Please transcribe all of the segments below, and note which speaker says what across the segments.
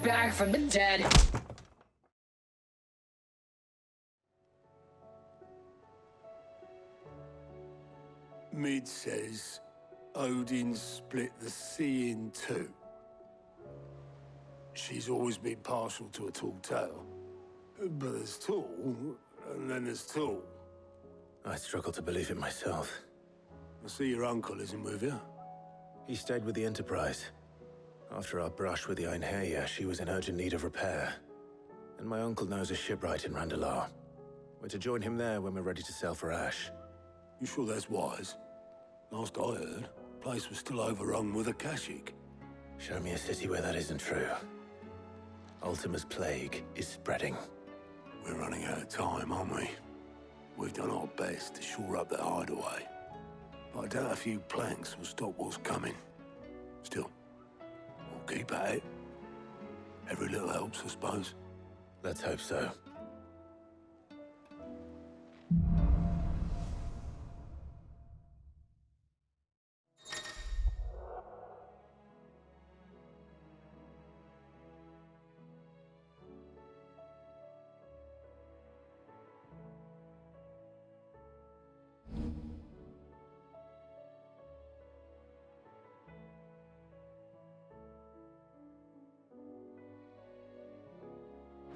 Speaker 1: back from the dead.
Speaker 2: Mid says Odin split the sea in two. She's always been partial to a tall tale. But there's tall, and then there's tall.
Speaker 3: I struggle to believe it myself.
Speaker 2: I see your uncle isn't with you.
Speaker 3: He stayed with the Enterprise. After our brush with the Einherja, she was in urgent need of repair. And my uncle knows a shipwright in Randalar. We're to join him there when we're ready to sail for Ash.
Speaker 2: You sure that's wise? Last I heard, the place was still overrun with Akashic.
Speaker 3: Show me a city where that isn't true. Ultima's plague is spreading.
Speaker 2: We're running out of time, aren't we? We've done our best to shore up that hideaway. But I doubt a few planks will stop what's coming. Still, we'll keep at it. Every little helps, I suppose.
Speaker 3: Let's hope so.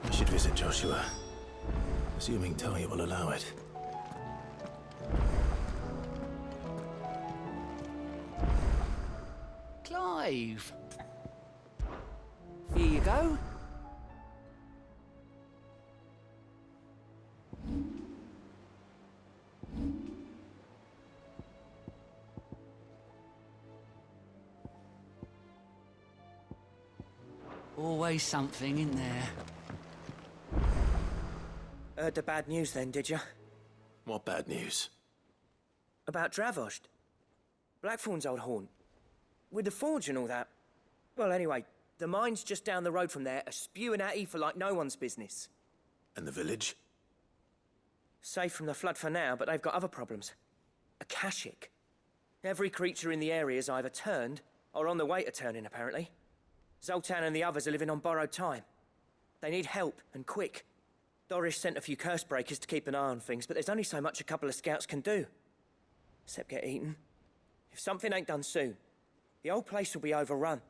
Speaker 3: I should visit Joshua, assuming Talia will allow it.
Speaker 4: Clive! Here you go. Always something in there.
Speaker 5: Heard the bad news then, did you?
Speaker 3: What bad news?
Speaker 5: About Dravost. Blackthorn's old haunt. With the forge and all that. Well, anyway, the mines just down the road from there are spewing out ether like no one's business.
Speaker 3: And the village?
Speaker 5: Safe from the flood for now, but they've got other problems. Akashic. Every creature in the area is either turned, or on the way to turning, apparently. Zoltan and the others are living on borrowed time. They need help, and quick. Doris sent a few curse breakers to keep an eye on things, but there's only so much a couple of scouts can do. Except get eaten. If something ain't done soon, the whole place will be overrun.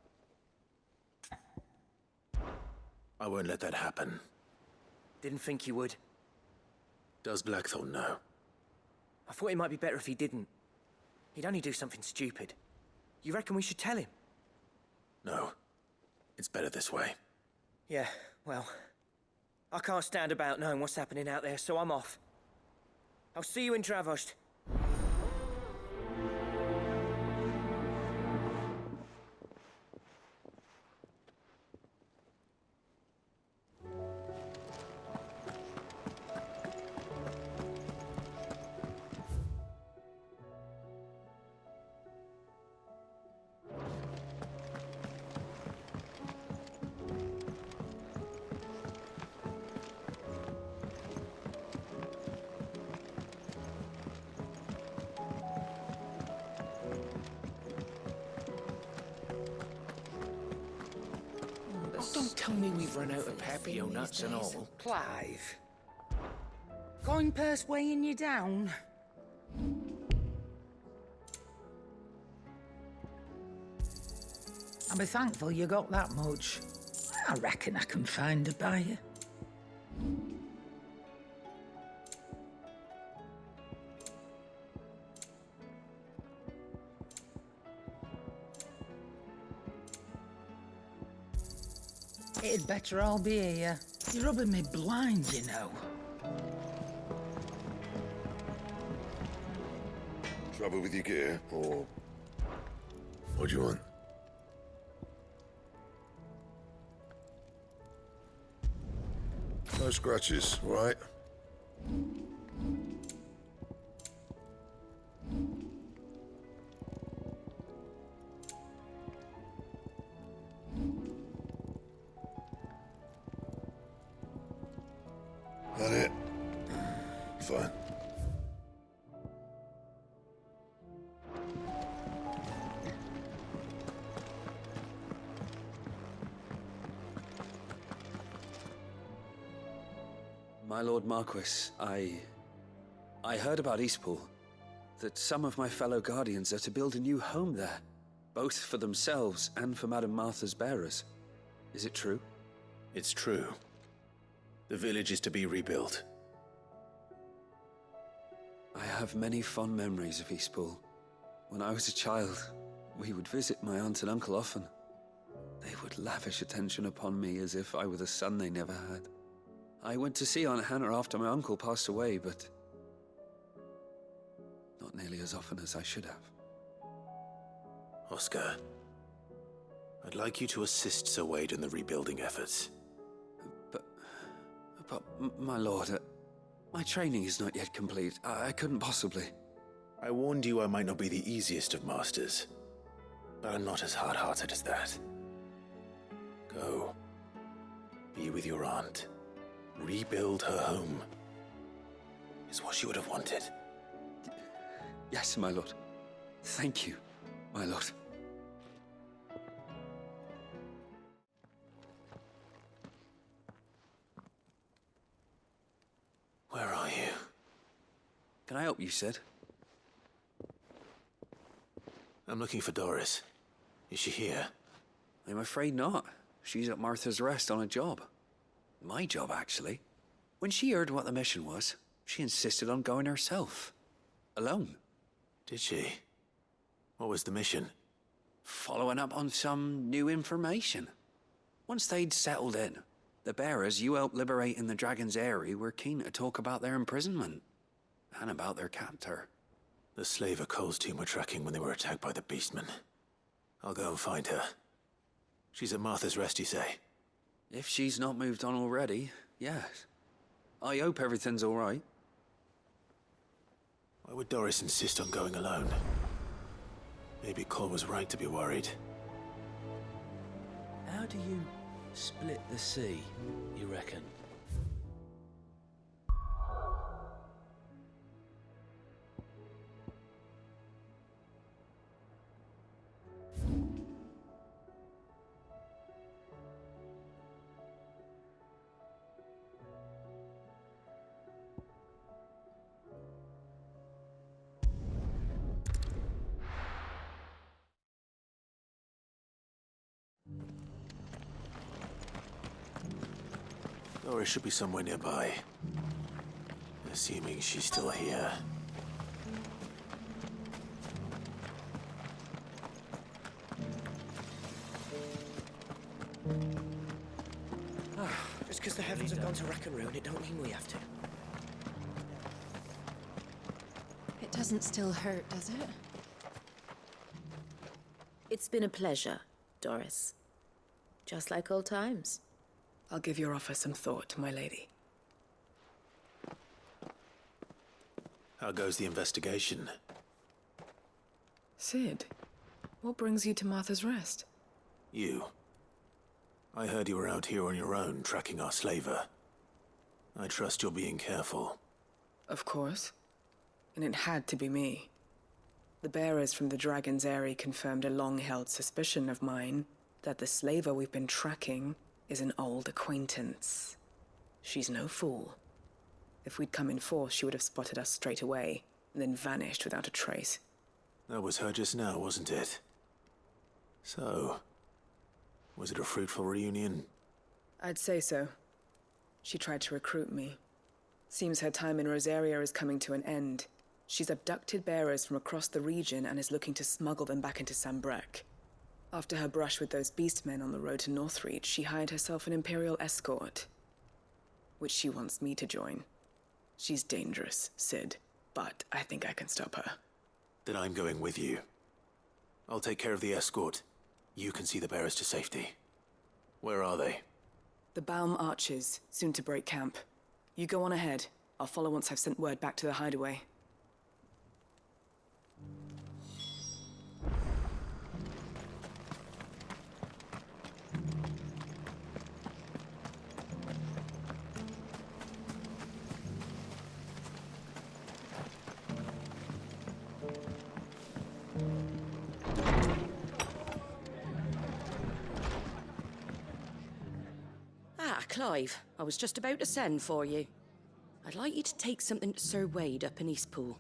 Speaker 3: I won't let that happen.
Speaker 5: Didn't think you would.
Speaker 3: Does Blackthorn know?
Speaker 5: I thought it might be better if he didn't. He'd only do something stupid. You reckon we should tell him?
Speaker 3: No. It's better this way.
Speaker 5: Yeah, well, I can't stand about knowing what's happening out there, so I'm off. I'll see you in Dravost.
Speaker 4: Don't tell me we've run out of papio nuts and all.
Speaker 1: Clive. Coin purse weighing you down? I'll be thankful you got that much. I reckon I can find a buyer. It'd better all be here. You're rubbing me blind, you know.
Speaker 6: Trouble with your gear, or what do you want? No scratches, all right? That it? Fine.
Speaker 7: My Lord Marquis, I heard about Eastpool. That some of my fellow Guardians are to build a new home there, both for themselves and for Madame Martha's bearers. Is it true?
Speaker 3: It's true. The village is to be rebuilt.
Speaker 7: I have many fond memories of Eastpool. When I was a child, we would visit my aunt and uncle often. They would lavish attention upon me as if I were the son they never had. I went to see Aunt Hannah after my uncle passed away, but not nearly as often as I should have.
Speaker 3: Oscar, I'd like you to assist Sir Wade in the rebuilding efforts.
Speaker 7: But my lord, my training is not yet complete. I couldn't possibly.
Speaker 3: I warned you I might not be the easiest of masters, but I'm not as hard-hearted as that. Go. Be with your aunt. Rebuild her home. Is what she would have wanted.
Speaker 7: Yes, my lord. Thank you, my lord.
Speaker 3: Where are you?
Speaker 7: Can I help you, Sid?
Speaker 3: I'm looking for Doris. Is she here?
Speaker 7: I'm afraid not. She's at Martha's Rest on a job. My job, actually. When she heard what the mission was, she insisted on going herself. Alone.
Speaker 3: Did she? What was the mission?
Speaker 7: Following up on some new information. Once they'd settled in, the bearers you helped liberate in the Dragon's Eyrie were keen to talk about their imprisonment. And about their captor.
Speaker 3: The slaver Cole's team were tracking when they were attacked by the Beastmen. I'll go and find her. She's at Martha's Rest, you say?
Speaker 7: If she's not moved on already, yes. I hope everything's all right.
Speaker 3: Why would Doris insist on going alone? Maybe Cole was right to be worried.
Speaker 8: How do you split the sea, you reckon?
Speaker 3: Doris should be somewhere nearby. Assuming she's still here.
Speaker 5: Just because the heavens have gone to rack and ruin, it don't mean we have to.
Speaker 9: It doesn't still hurt, does it?
Speaker 10: It's been a pleasure, Doris. Just like old times.
Speaker 11: I'll give your offer some thought, my lady.
Speaker 3: How goes the investigation?
Speaker 11: Sid, what brings you to Martha's Rest?
Speaker 3: You. I heard you were out here on your own, tracking our slaver. I trust you're being careful.
Speaker 11: Of course. And it had to be me. The bearers from the Dragon's Eyrie confirmed a long-held suspicion of mine that the slaver we've been tracking is an old acquaintance. She's no fool. If we'd come in force, she would have spotted us straight away, and then vanished without a trace.
Speaker 3: That was her just now, wasn't it? So, was it a fruitful reunion?
Speaker 11: I'd say so. She tried to recruit me. Seems her time in Rosaria is coming to an end. She's abducted bearers from across the region and is looking to smuggle them back into Sambrec. After her brush with those beastmen on the road to Northreach, she hired herself an Imperial escort, which she wants me to join. She's dangerous, Sid, but I think I can stop her.
Speaker 3: Then I'm going with you. I'll take care of the escort. You can see the bearers to safety. Where are they?
Speaker 11: The Baum Archers, soon to break camp. You go on ahead. I'll follow once I've sent word back to the hideaway.
Speaker 12: Ah, Clive. I was just about to send for you. I'd like you to take something to Sir Wade up in Eastpool.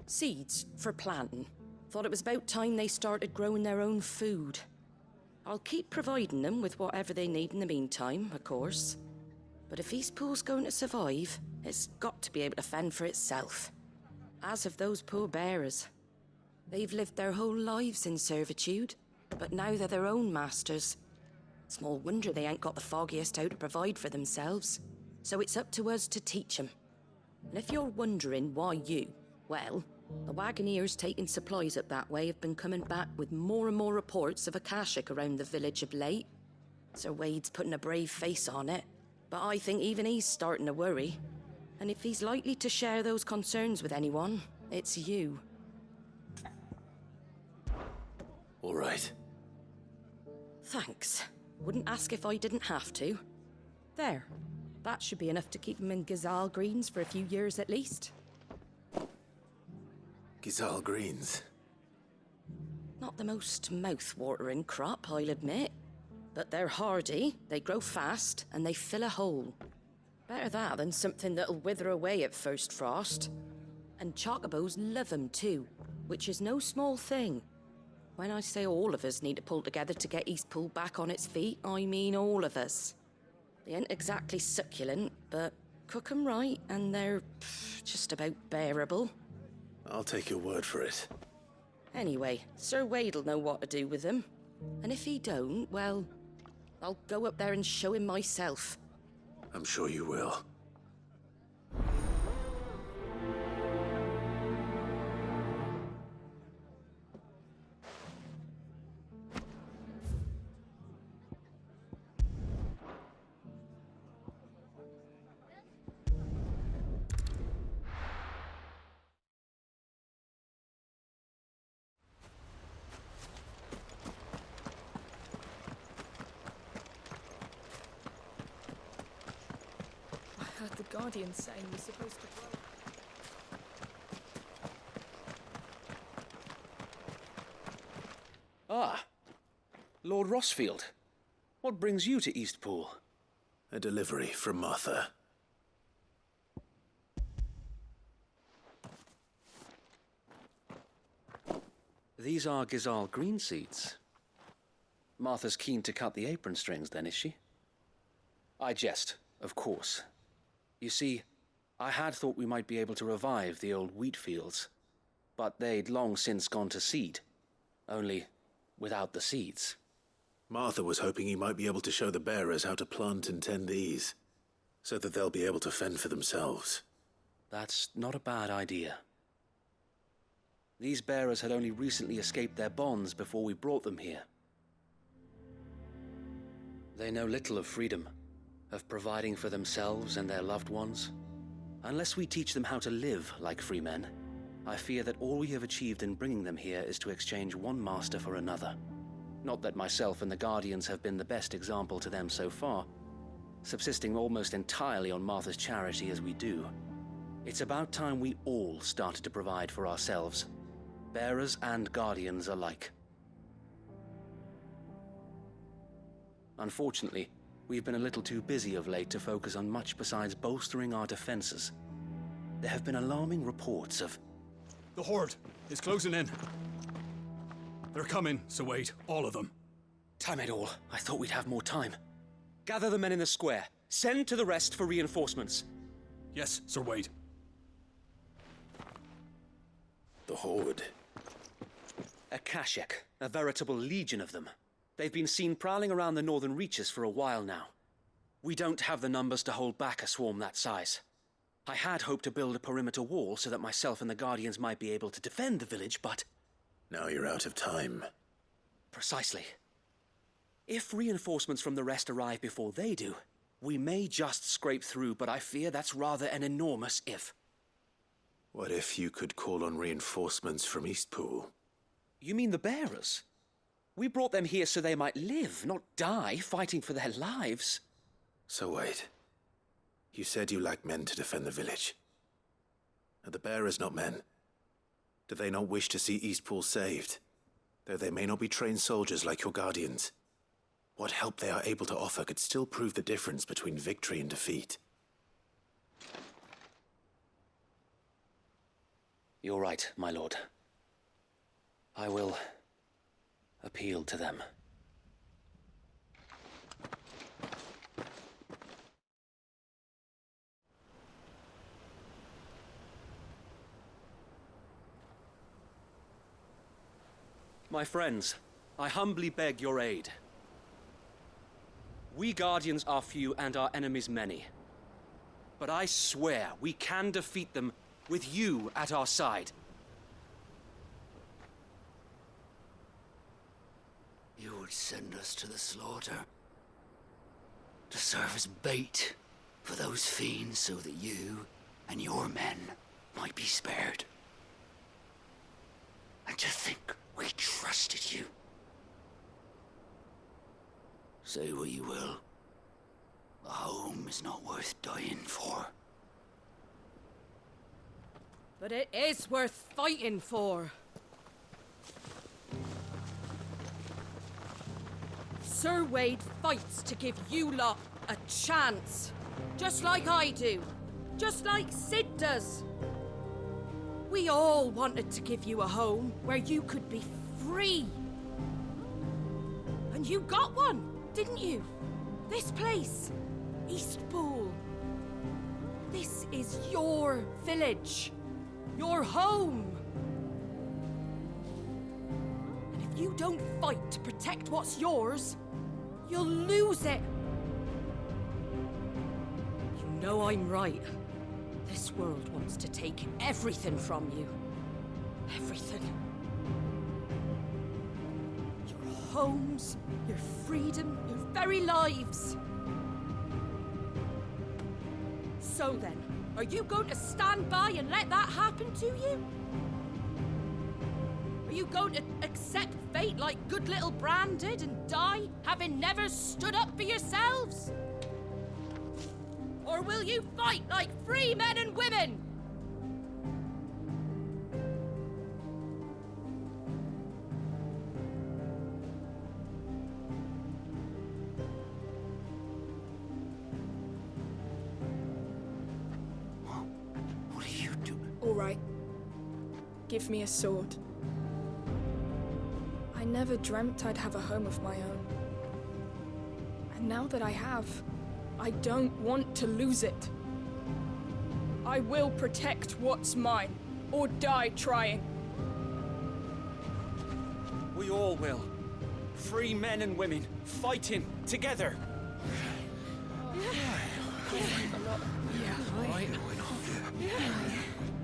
Speaker 12: Seeds for planting. Thought it was about time they started growing their own food. I'll keep providing them with whatever they need in the meantime, of course. But if Eastpool's going to survive, it's got to be able to fend for itself. As of those poor bearers. They've lived their whole lives in servitude, but now they're their own masters. Small wonder they ain't got the foggiest how to provide for themselves. So it's up to us to teach them. And if you're wondering why you, well, the Wagoneers taking supplies up that way have been coming back with more and more reports of Akashic around the village of late. Sir Wade's putting a brave face on it, but I think even he's starting to worry. And if he's likely to share those concerns with anyone, it's you.
Speaker 3: All right.
Speaker 12: Thanks. Wouldn't ask if I didn't have to. There. That should be enough to keep him in Gazal Greens for a few years at least.
Speaker 3: Gazal Greens?
Speaker 12: Not the most mouth-watering crop, I'll admit. But they're hardy, they grow fast, and they fill a hole. Better that than something that'll wither away at first frost. And chocobos love 'em too, which is no small thing. When I say all of us need to pull together to get Eastpool back on its feet, I mean all of us. They ain't exactly succulent, but cook 'em right and they're just about bearable.
Speaker 3: I'll take your word for it.
Speaker 12: Anyway, Sir Wade'll know what to do with them. And if he don't, well, I'll go up there and show him myself.
Speaker 3: I'm sure you will.
Speaker 11: I heard the Guardian saying we're supposed to grow.
Speaker 4: Ah, Lord Rossfield. What brings you to Eastpool?
Speaker 3: A delivery from Martha.
Speaker 4: These are Gazal green seeds. Martha's keen to cut the apron strings then, is she? I jest, of course. You see, I had thought we might be able to revive the old wheat fields, but they'd long since gone to seed, only without the seeds.
Speaker 3: Martha was hoping he might be able to show the bearers how to plant and tend these, so that they'll be able to fend for themselves.
Speaker 4: That's not a bad idea. These bearers had only recently escaped their bonds before we brought them here. They know little of freedom, of providing for themselves and their loved ones. Unless we teach them how to live like free men, I fear that all we have achieved in bringing them here is to exchange one master for another. Not that myself and the Guardians have been the best example to them so far, subsisting almost entirely on Martha's charity as we do. It's about time we all started to provide for ourselves, bearers and Guardians alike. Unfortunately, we've been a little too busy of late to focus on much besides bolstering our defenses. There have been alarming reports of...
Speaker 13: The Horde is closing in. They're coming, Sir Wade, all of them.
Speaker 4: Damn it all, I thought we'd have more time. Gather the men in the square. Send to the rest for reinforcements.
Speaker 13: Yes, Sir Wade.
Speaker 3: The Horde.
Speaker 4: Akashic, a veritable legion of them. They've been seen prowling around the northern reaches for a while now. We don't have the numbers to hold back a swarm that size. I had hoped to build a perimeter wall so that myself and the Guardians might be able to defend the village, but...
Speaker 3: Now you're out of time.
Speaker 4: Precisely. If reinforcements from the rest arrive before they do, we may just scrape through, but I fear that's rather an enormous if.
Speaker 3: What if you could call on reinforcements from Eastpool?
Speaker 4: You mean the bearers? We brought them here so they might live, not die fighting for their lives.
Speaker 3: So wait. You said you lack men to defend the village. Are the bearers not men? Do they not wish to see Eastpool saved? Though they may not be trained soldiers like your Guardians. What help they are able to offer could still prove the difference between victory and defeat.
Speaker 4: You're right, my lord. I will appeal to them. My friends, I humbly beg your aid. We Guardians are few and our enemies many. But I swear we can defeat them with you at our side.
Speaker 2: You would send us to the slaughter, to serve as bait for those fiends so that you and your men might be spared. And to think we trusted you. Say what you will. A home is not worth dying for.
Speaker 12: But it is worth fighting for. Sir Wade fights to give you lot a chance. Just like I do. Just like Sid does. We all wanted to give you a home where you could be free. And you got one, didn't you? This place, Eastpool. This is your village. Your home. And if you don't fight to protect what's yours, you'll lose it. You know I'm right. This world wants to take everything from you. Everything. Your homes, your freedom, your very lives. So then, are you going to stand by and let that happen to you? Are you going to accept fate like good little Bran did and die, having never stood up for yourselves? Or will you fight like free men and women?
Speaker 2: What are you doing?
Speaker 14: All right. Give me a sword. I never dreamt I'd have a home of my own. And now that I have, I don't want to lose it. I will protect what's mine, or die trying.
Speaker 5: We all will. Free men and women, fighting together.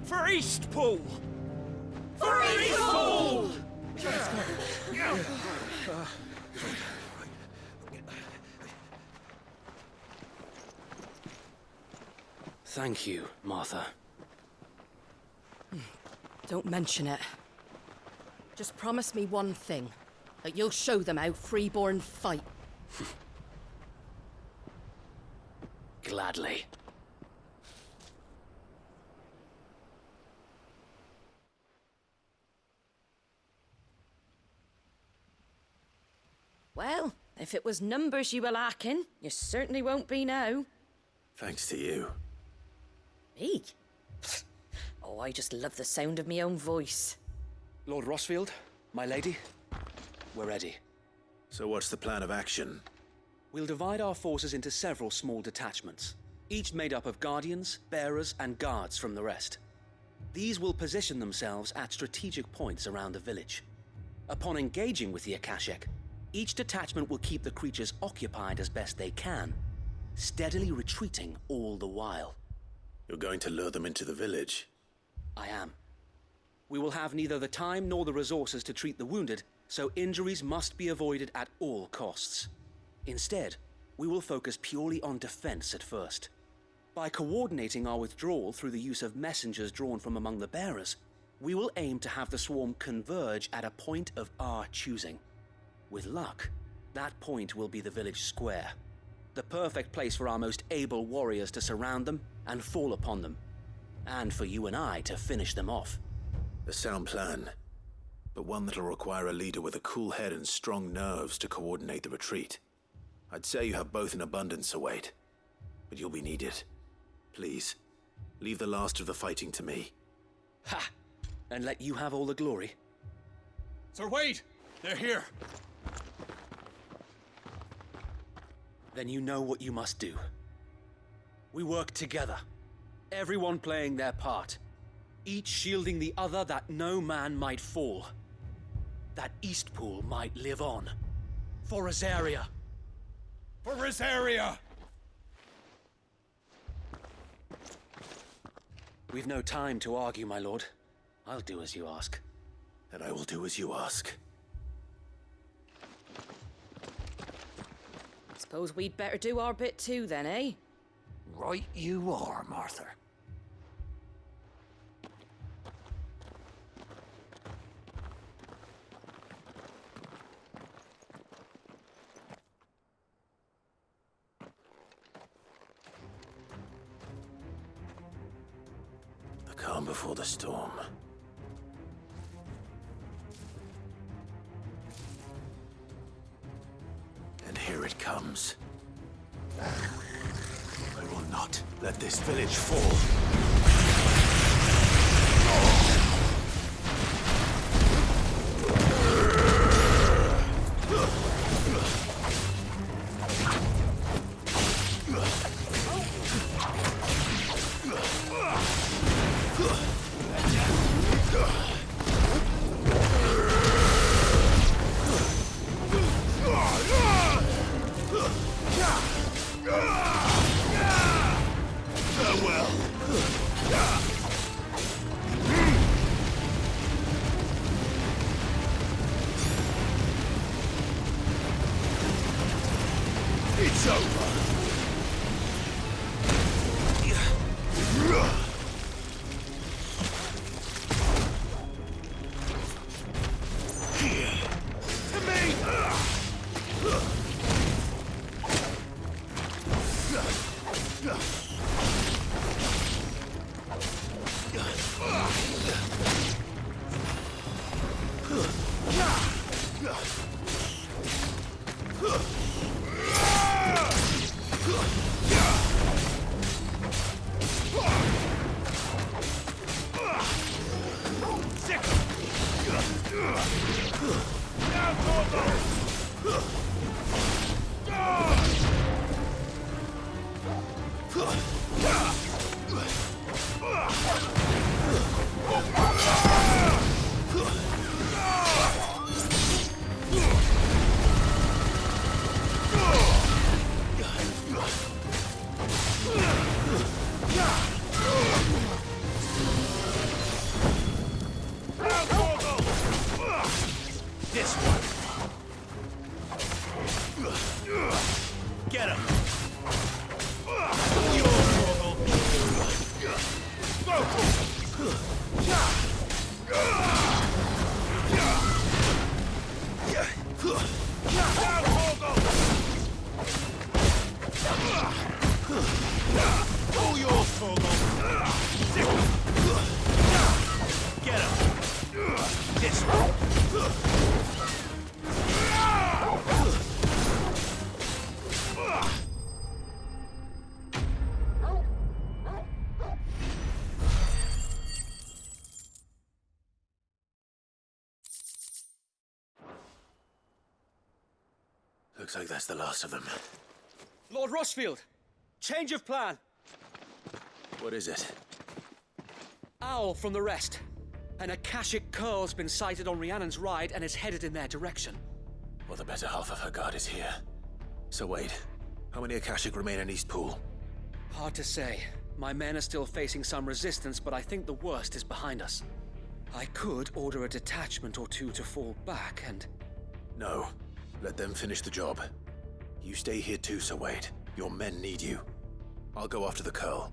Speaker 5: For Eastpool! For Eastpool!
Speaker 4: Thank you, Martha.
Speaker 12: Don't mention it. Just promise me one thing. That you'll show them how freeborn fight.
Speaker 4: Gladly.
Speaker 12: Well, if it was numbers you were lacking, you certainly won't be now.
Speaker 3: Thanks to you.
Speaker 12: Me? Oh, I just love the sound of my own voice.
Speaker 4: Lord Rossfield, my lady, we're ready.
Speaker 3: So what's the plan of action?
Speaker 4: We'll divide our forces into several small detachments, each made up of guardians, bearers, and guards from the rest. These will position themselves at strategic points around the village. Upon engaging with the Akashic, each detachment will keep the creatures occupied as best they can, steadily retreating all the while.
Speaker 3: You're going to lure them into the village?
Speaker 4: I am. We will have neither the time nor the resources to treat the wounded, so injuries must be avoided at all costs. Instead, we will focus purely on defense at first. By coordinating our withdrawal through the use of messengers drawn from among the bearers, we will aim to have the swarm converge at a point of our choosing. With luck, that point will be the village square, the perfect place for our most able warriors to surround them and fall upon them, and for you and I to finish them off.
Speaker 3: A sound plan, but one that'll require a leader with a cool head and strong nerves to coordinate the retreat. I'd say you have both in abundance, Sir Wade, but you'll be needed. Please, leave the last of the fighting to me.
Speaker 4: Ha! And let you have all the glory?
Speaker 13: Sir Wade! They're here!
Speaker 4: Then you know what you must do. We work together, everyone playing their part, each shielding the other that no man might fall, that Eastpool might live on. For Rosaria!
Speaker 13: For Rosaria!
Speaker 4: We've no time to argue, my lord. I'll do as you ask.
Speaker 3: And I will do as you ask.
Speaker 12: Suppose we'd better do our bit too, then, eh?
Speaker 2: Right you are, Martha.
Speaker 3: The calm before the storm. And here it comes. I will not let this village fall.
Speaker 2: It's over. Get him! All yours, Torgal! Get him! This one!
Speaker 3: Looks like that's the last of them.
Speaker 4: Lord Rossfield! Change of plan!
Speaker 3: What is it?
Speaker 4: Owl from the rest. An Akashic curl's been sighted on Rhiannon's ride and is headed in their direction.
Speaker 3: Well, the better half of her guard is here. So wait, how many Akashic remain in Eastpool?
Speaker 4: Hard to say. My men are still facing some resistance, but I think the worst is behind us. I could order a detachment or two to fall back and...
Speaker 3: No. Let them finish the job. You stay here too, Sir Wade. Your men need you. I'll go after the Curl.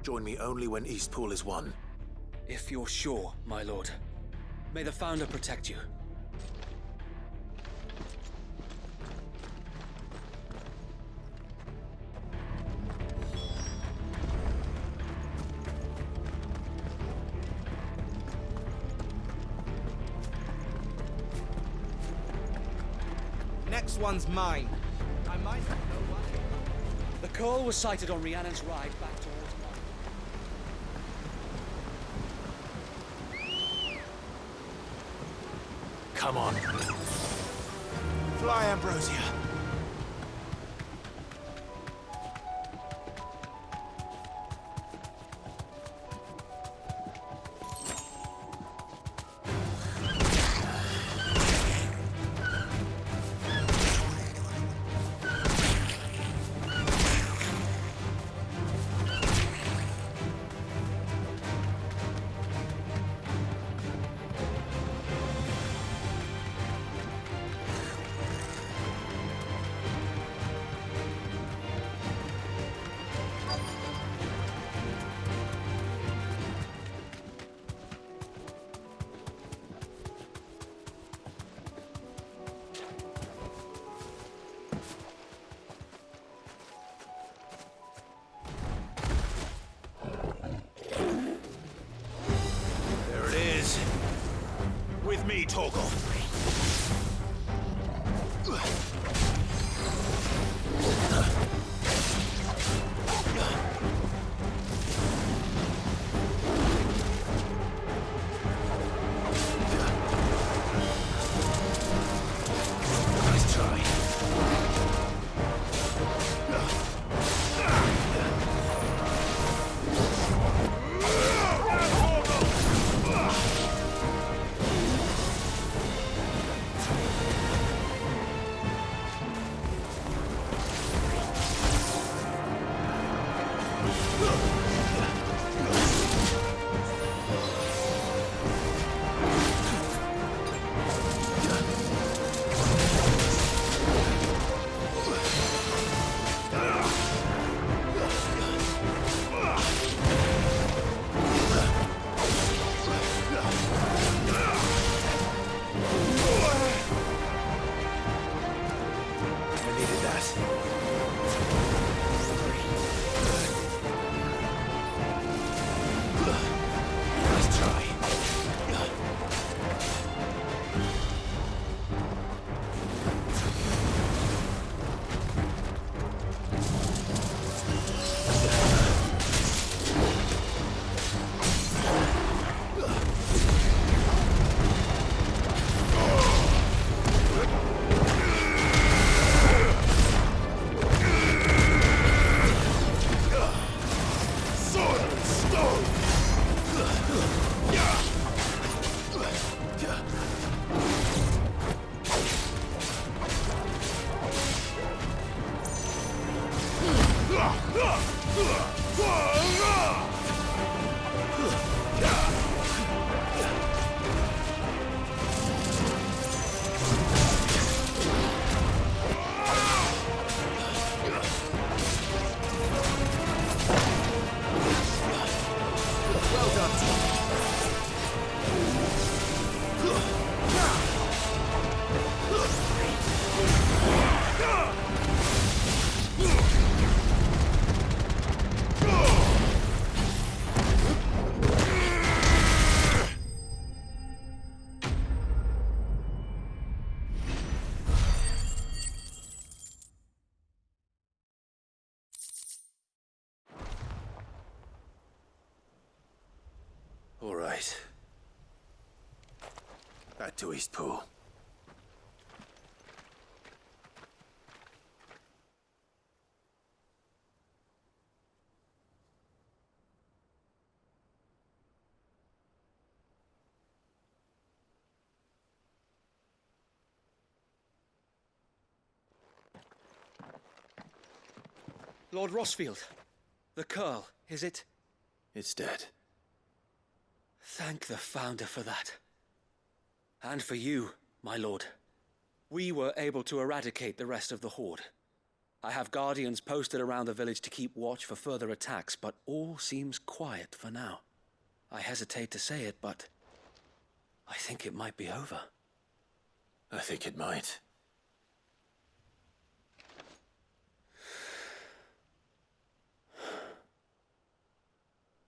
Speaker 3: Join me only when Eastpool is won.
Speaker 4: If you're sure, my lord. May the Founder protect you.
Speaker 5: Next one's mine. I might not know what.
Speaker 4: The Curl was sighted on Rhiannon's ride back towards
Speaker 3: come on. Fly, Ambrosia. With me, Torgal. Nice try. All right. Back to Eastpool.
Speaker 4: Lord Rossfield, the Curl, is it?
Speaker 3: It's dead.
Speaker 4: Thank the Founder for that. And for you, my lord. We were able to eradicate the rest of the Horde. I have guardians posted around the village to keep watch for further attacks, but all seems quiet for now. I hesitate to say it, but I think it might be over.
Speaker 3: I think it might.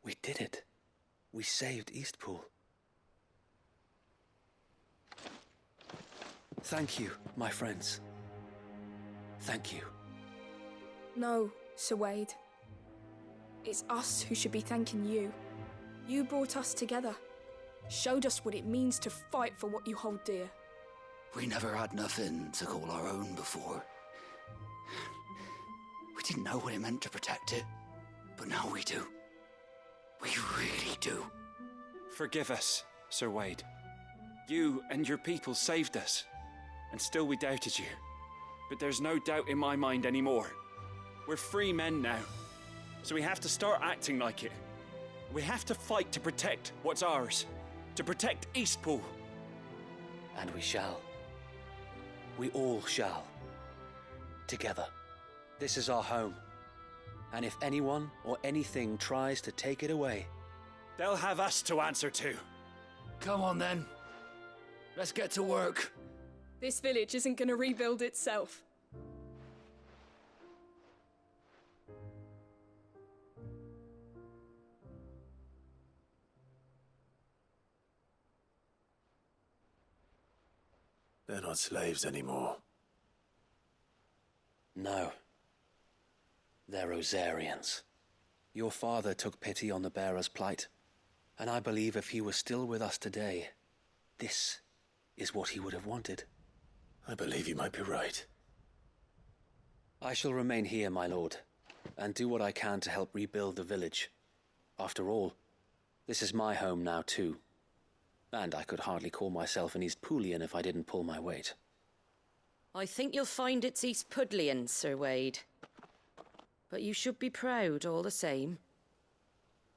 Speaker 4: We did it. We saved Eastpool. Thank you, my friends. Thank you.
Speaker 14: No, Sir Wade. It's us who should be thanking you. You brought us together. Showed us what it means to fight for what you hold dear.
Speaker 15: We never had nothing to call our own before. We didn't know what it meant to protect it, but now we do. We really do.
Speaker 16: Forgive us, Sir Wade. You and your people saved us, and still we doubted you. But there's no doubt in my mind anymore. We're free men now, so we have to start acting like it. We have to fight to protect what's ours, to protect Eastpool.
Speaker 4: And we shall. We all shall. Together. This is our home. And if anyone or anything tries to take it away,
Speaker 16: they'll have us to answer to.
Speaker 15: Come on then. Let's get to work.
Speaker 14: This village isn't gonna rebuild itself.
Speaker 3: They're not slaves anymore.
Speaker 4: No. They're Rosarians. Your father took pity on the bearer's plight, and I believe if he were still with us today, this is what he would have wanted.
Speaker 3: I believe you might be right.
Speaker 4: I shall remain here, my lord, and do what I can to help rebuild the village. After all, this is my home now too. And I could hardly call myself an Eastpoolian if I didn't pull my weight.
Speaker 12: I think you'll find it's Eastpudlian, Sir Wade. But you should be proud all the same.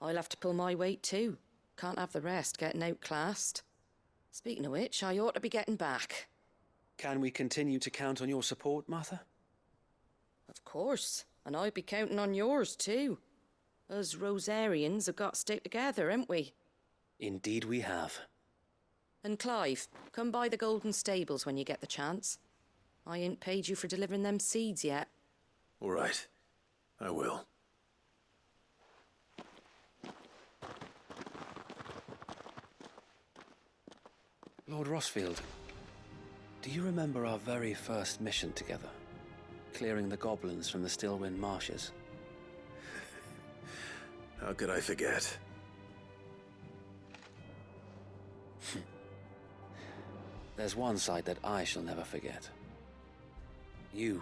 Speaker 12: I'll have to pull my weight too. Can't have the rest getting outclassed. Speaking of which, I ought to be getting back.
Speaker 4: Can we continue to count on your support, Martha?
Speaker 12: Of course, and I'd be counting on yours too. Us Rosarians have got to stick together, haven't we?
Speaker 4: Indeed we have.
Speaker 12: And Clive, come by the Golden Stables when you get the chance. I ain't paid you for delivering them seeds yet.
Speaker 3: All right. I will.
Speaker 4: Lord Rossfield, do you remember our very first mission together? Clearing the goblins from the Stillwind marshes?
Speaker 3: How could I forget?
Speaker 4: There's one sight that I shall never forget. You,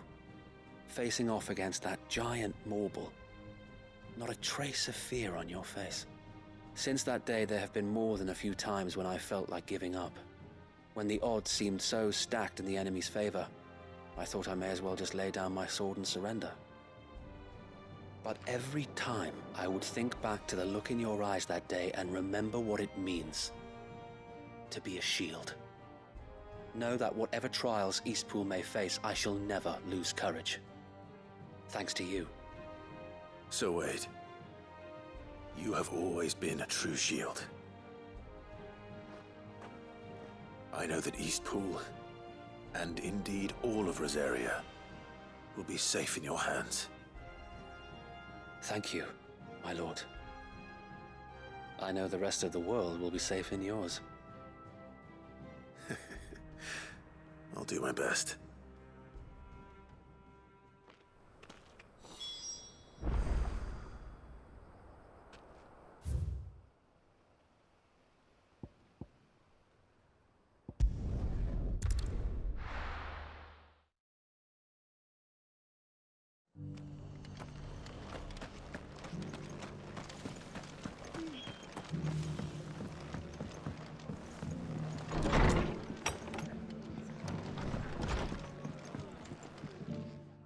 Speaker 4: facing off against that giant Morble. Not a trace of fear on your face. Since that day, there have been more than a few times when I felt like giving up. When the odds seemed so stacked in the enemy's favor, I thought I may as well just lay down my sword and surrender. But every time, I would think back to the look in your eyes that day and remember what it means to be a shield. Know that whatever trials Eastpool may face, I shall never lose courage. Thanks to you.
Speaker 3: So Wade, you have always been a true shield. I know that Eastpool, and indeed all of Rosaria, will be safe in your hands.
Speaker 4: Thank you, my lord. I know the rest of the world will be safe in yours.
Speaker 3: I'll do my best.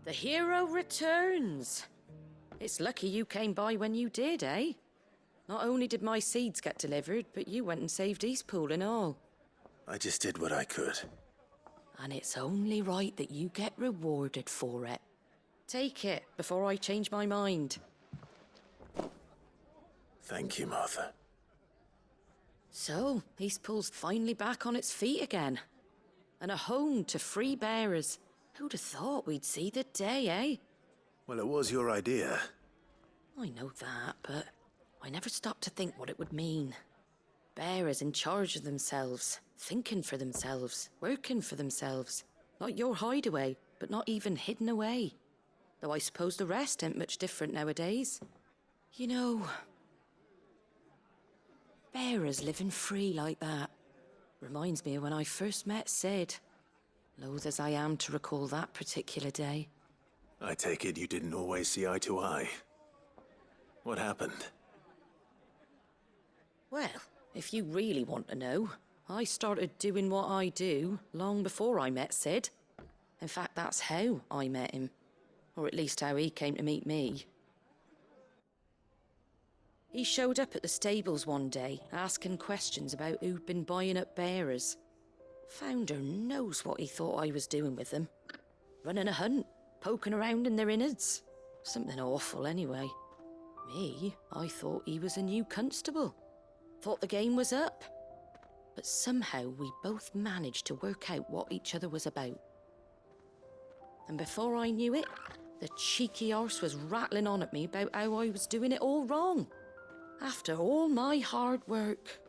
Speaker 12: The hero returns. It's lucky you came by when you did, eh? Not only did my seeds get delivered, but you went and saved Eastpool and all.
Speaker 3: I just did what I could.
Speaker 12: And it's only right that you get rewarded for it. Take it before I change my mind.
Speaker 3: Thank you, Martha.
Speaker 12: So, Eastpool's finally back on its feet again. And a home to free bearers. Who'd have thought we'd see the day, eh?
Speaker 3: Well, it was your idea.
Speaker 12: I know that, but I never stopped to think what it would mean. Bearers in charge of themselves, thinking for themselves, working for themselves. Not your hideaway, but not even hidden away. Though I suppose the rest ain't much different nowadays. You know, bearers living free like that reminds me of when I first met Sid. loath as I am to recall that particular day.
Speaker 3: I take it you didn't always see eye to eye. What happened?
Speaker 12: Well, if you really want to know, I started doing what I do long before I met Sid. In fact, that's how I met him. Or at least how he came to meet me. He showed up at the stables one day, asking questions about who'd been buying up bearers. Founder knows what he thought I was doing with them. Running a hunt, poking around in their innards. Something awful, anyway. Me, I thought he was a new constable. Thought the game was up. But somehow we both managed to work out what each other was about. And before I knew it, the cheeky arse was rattling on at me about how I was doing it all wrong. After all my hard work.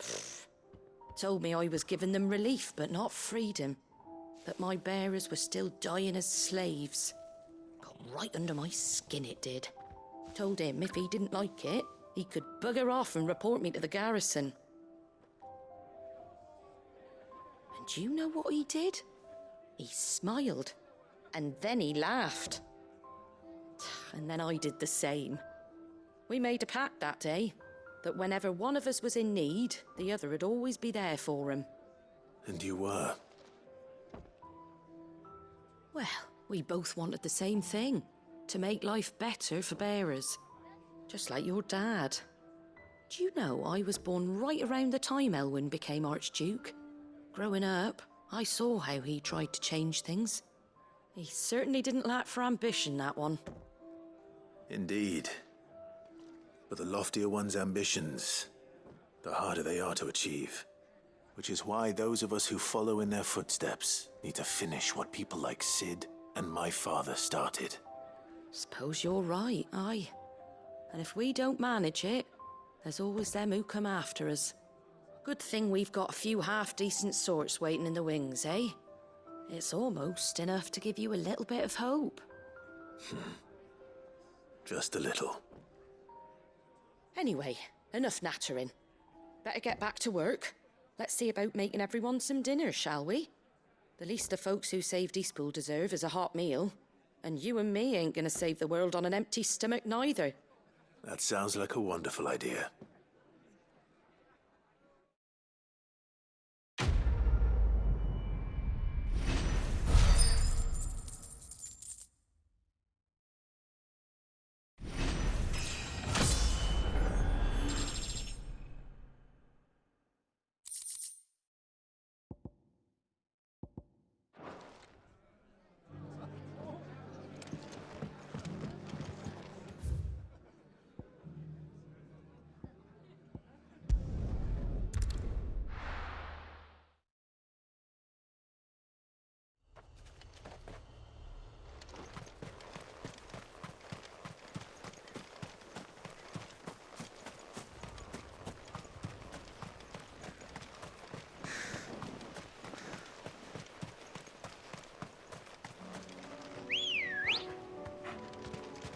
Speaker 12: Told me I was giving them relief, but not freedom. That my bearers were still dying as slaves. Got right under my skin, it did. Told him if he didn't like it, he could bugger off and report me to the garrison. And do you know what he did? He smiled. And then he laughed. And then I did the same. We made a pact that day, that whenever one of us was in need, the other would always be there for him.
Speaker 3: And you were?
Speaker 12: Well, we both wanted the same thing. To make life better for bearers. Just like your dad. Do you know I was born right around the time Elwyn became Archduke? Growing up, I saw how he tried to change things. He certainly didn't lack for ambition, that one.
Speaker 3: Indeed. But the loftier one's ambitions, the harder they are to achieve. Which is why those of us who follow in their footsteps need to finish what people like Sid and my father started.
Speaker 12: Suppose you're right, aye. And if we don't manage it, there's always them who come after us. Good thing we've got a few half-decent sorts waiting in the wings, eh? It's almost enough to give you a little bit of hope.
Speaker 3: Just a little.
Speaker 12: Anyway, enough nattering. Better get back to work. Let's see about making everyone some dinner, shall we? The least the folks who saved Eastpool deserve is a hot meal. And you and me ain't gonna save the world on an empty stomach neither.
Speaker 3: That sounds like a wonderful idea.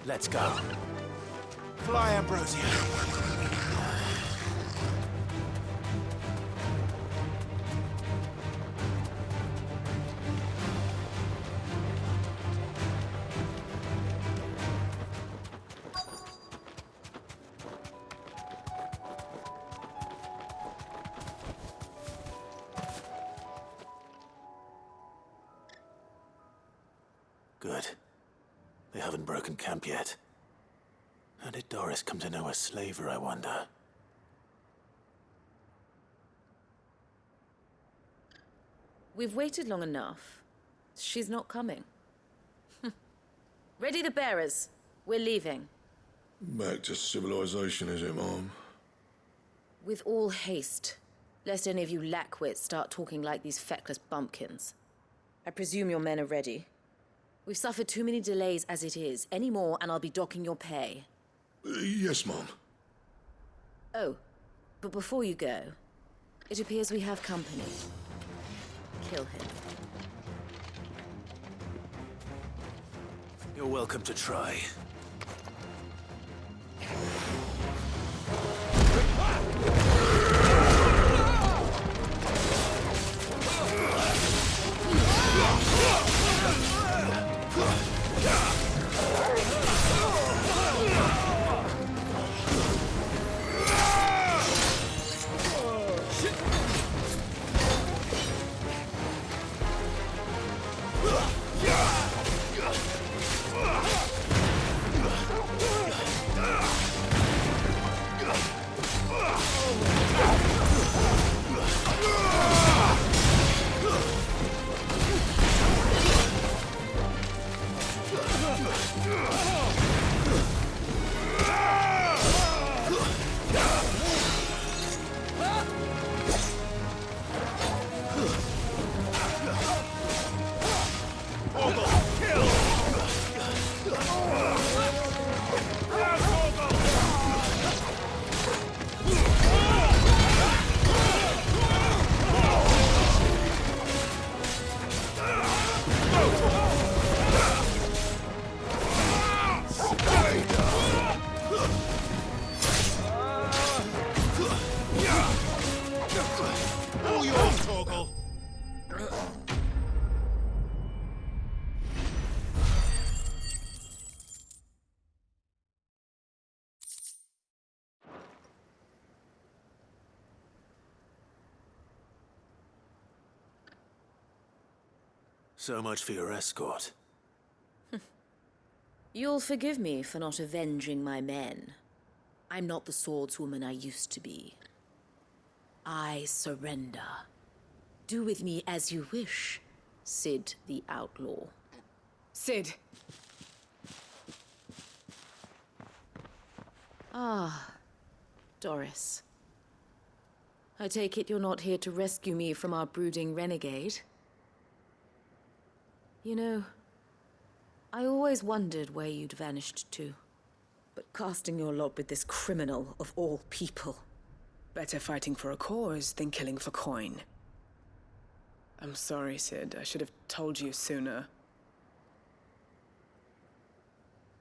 Speaker 3: Let's go. Fly, Ambrosia. Good. They haven't broken camp yet. How did Doris come to know a slaver, I wonder?
Speaker 10: We've waited long enough. She's not coming. Ready the bearers. We're leaving.
Speaker 6: Back to civilization, is it, Mom?
Speaker 10: With all haste, lest any of you lackwits start talking like these feckless bumpkins. I presume your men are ready. We've suffered too many delays as it is. Any more, and I'll be docking your pay.
Speaker 6: Yes, Mom.
Speaker 10: Oh, but before you go, it appears we have company. Kill him.
Speaker 3: You're welcome to try. So much for your escort.
Speaker 10: You'll forgive me for not avenging my men. I'm not the swordswoman I used to be. I surrender. Do with me as you wish, Sid the Outlaw.
Speaker 11: Sid!
Speaker 10: Ah, Doris. I take it you're not here to rescue me from our brooding renegade? You know, I always wondered where you'd vanished to. But casting your lot with this criminal of all people...
Speaker 11: Better fighting for a cause than killing for coin. I'm sorry, Sid. I should have told you sooner.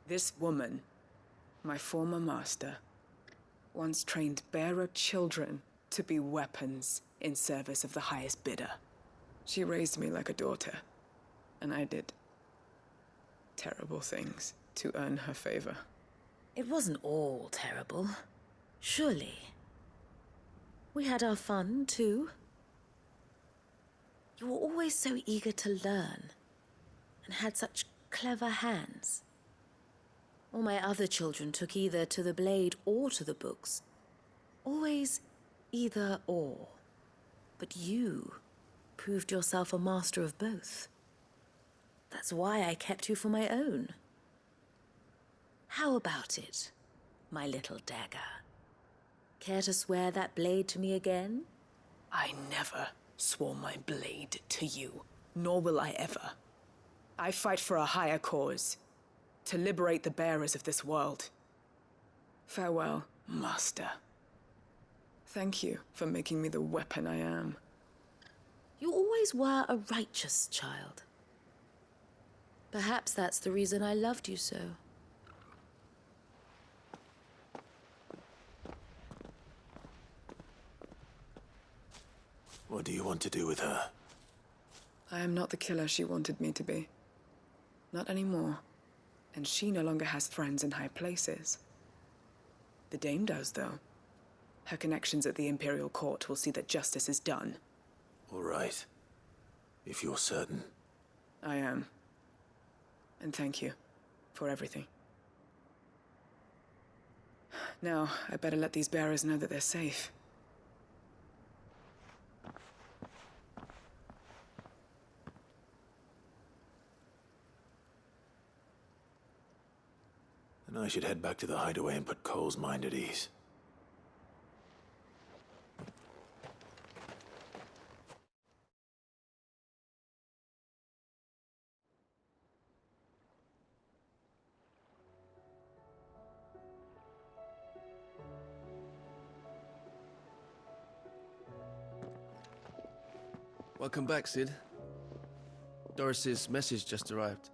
Speaker 11: This woman, my former master, once trained bearer children to be weapons in service of the highest bidder. She raised me like a daughter. And I did terrible things to earn her favor.
Speaker 10: It wasn't all terrible, surely. We had our fun, too. You were always so eager to learn, and had such clever hands. All my other children took either to the blade or to the books. Always either or. But you proved yourself a master of both. That's why I kept you for my own. How about it, my little dagger? Care to swear that blade to me again?
Speaker 11: I never swore my blade to you, nor will I ever. I fight for a higher cause, to liberate the bearers of this world. Farewell, Master. Thank you for making me the weapon I am.
Speaker 10: You always were a righteous child. Perhaps that's the reason I loved you so.
Speaker 3: What do you want to do with her?
Speaker 11: I am not the killer she wanted me to be. Not anymore. And she no longer has friends in high places. The Dame does, though. Her connections at the Imperial Court will see that justice is done.
Speaker 3: All right. If you're certain.
Speaker 11: I am. And thank you for everything. Now, I better let these bearers know that they're safe.
Speaker 3: And I should head back to the hideaway and put Cole's mind at ease.
Speaker 8: Welcome back, Sid. Doris's message just arrived.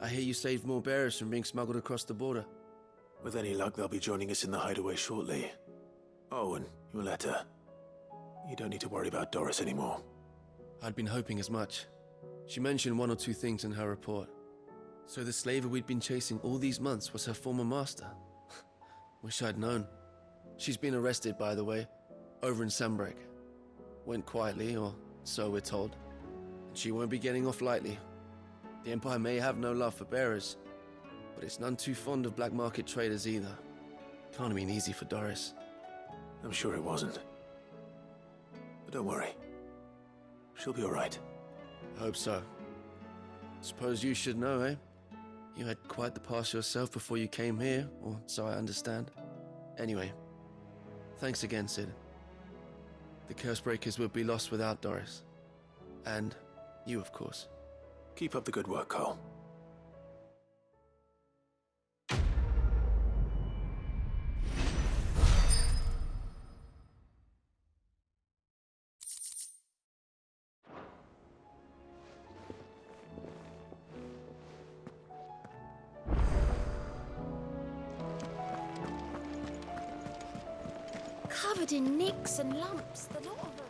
Speaker 8: I hear you saved more bearers from being smuggled across the border.
Speaker 3: With any luck, they'll be joining us in the hideaway shortly. Oh, and your letter. You don't need to worry about Doris anymore.
Speaker 8: I'd been hoping as much. She mentioned one or two things in her report. So the slaver we'd been chasing all these months was her former master. Wish I'd known. She's been arrested, by the way, over in Sambrek. Went quietly, or so we're told. And she won't be getting off lightly. The Empire may have no love for bearers, but it's none too fond of black market traders either. Can't have been easy for Doris.
Speaker 3: I'm sure it wasn't. But don't worry. She'll be all right.
Speaker 8: Hope so. Suppose you should know, eh? You had quite the past yourself before you came here, or so I understand. Anyway, thanks again, Sid. The Cursebreakers would be lost without Doris. And you, of course.
Speaker 3: Keep up the good work, Cole.
Speaker 17: Covered in nicks and lumps, the lot of them.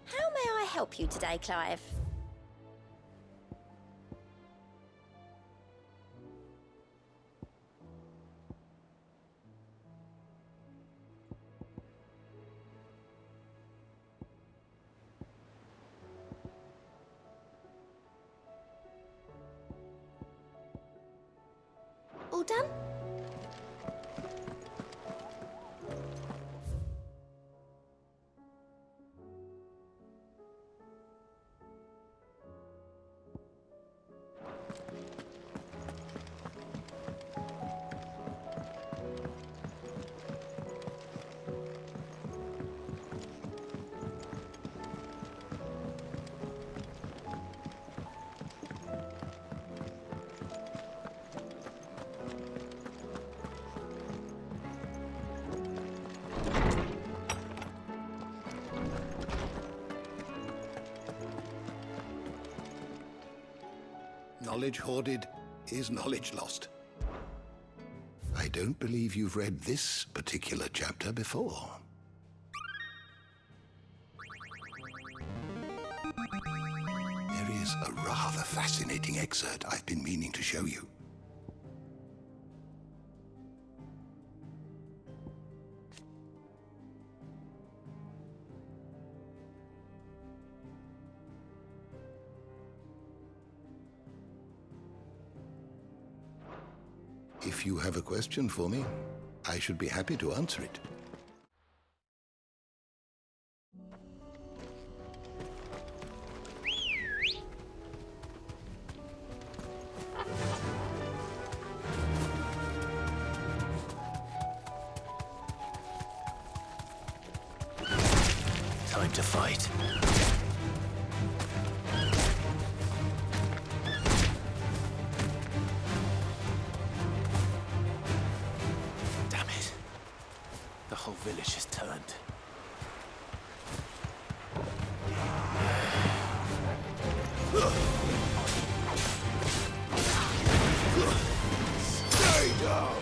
Speaker 17: How may I help you today, Clive? All done?
Speaker 18: Knowledge hoarded is knowledge lost. I don't believe you've read this particular chapter before. There is a rather fascinating excerpt I've been meaning to show you. If you have a question for me, I should be happy to answer it.
Speaker 3: Time to fight. The whole village has turned.
Speaker 18: Stay down!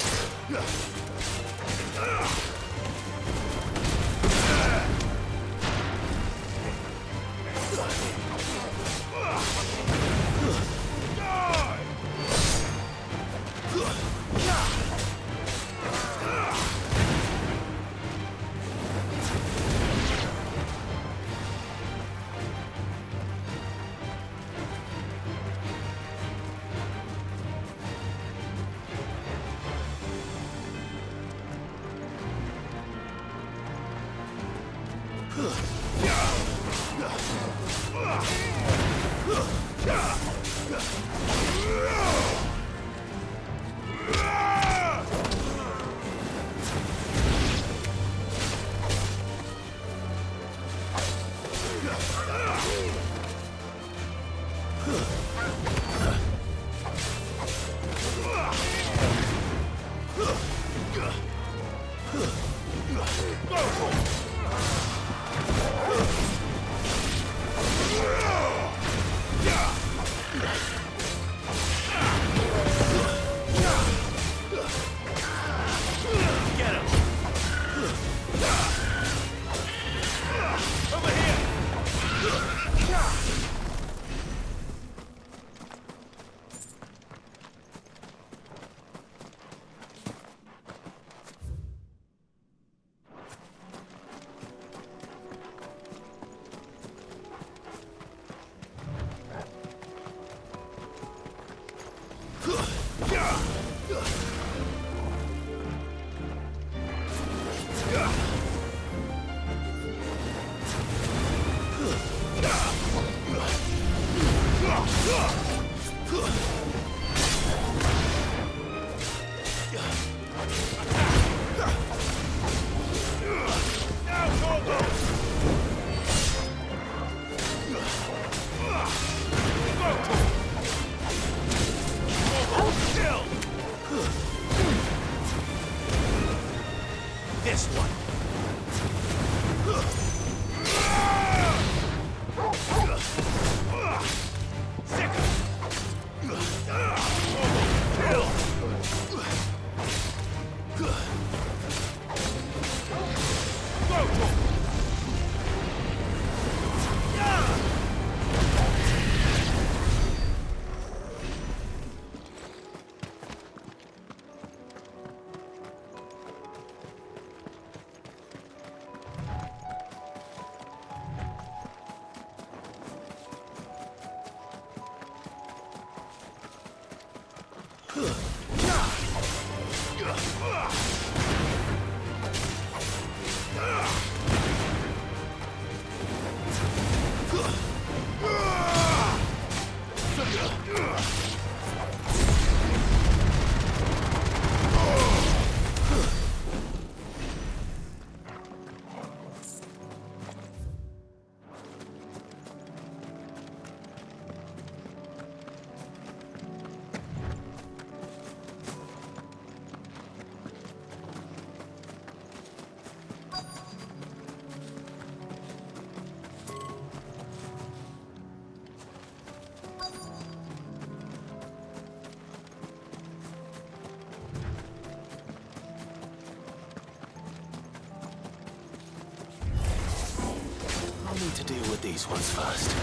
Speaker 3: I'll need to deal with these ones first.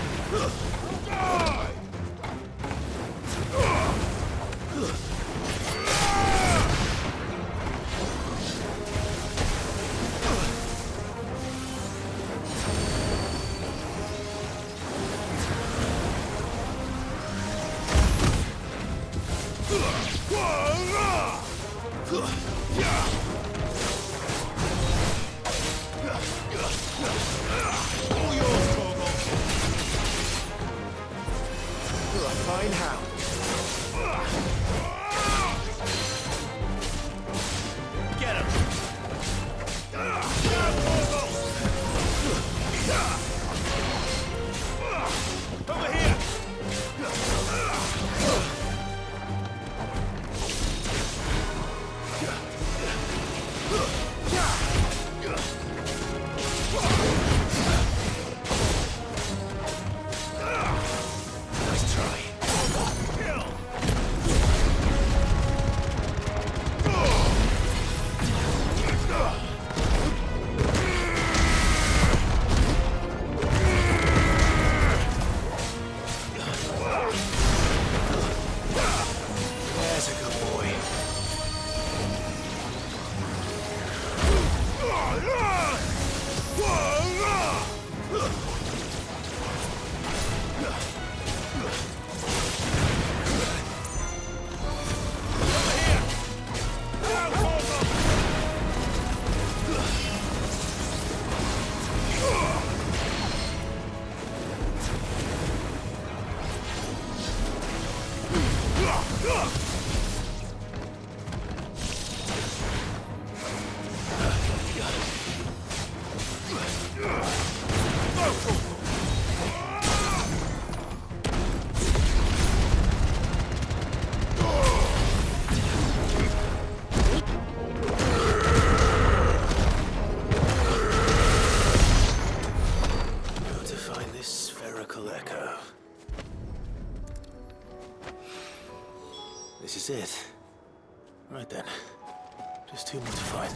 Speaker 3: Fine how. Get him! Over here! Nice try. There's a good boy. Got to find this spherical echo. This is it. Right then. Just two more to find.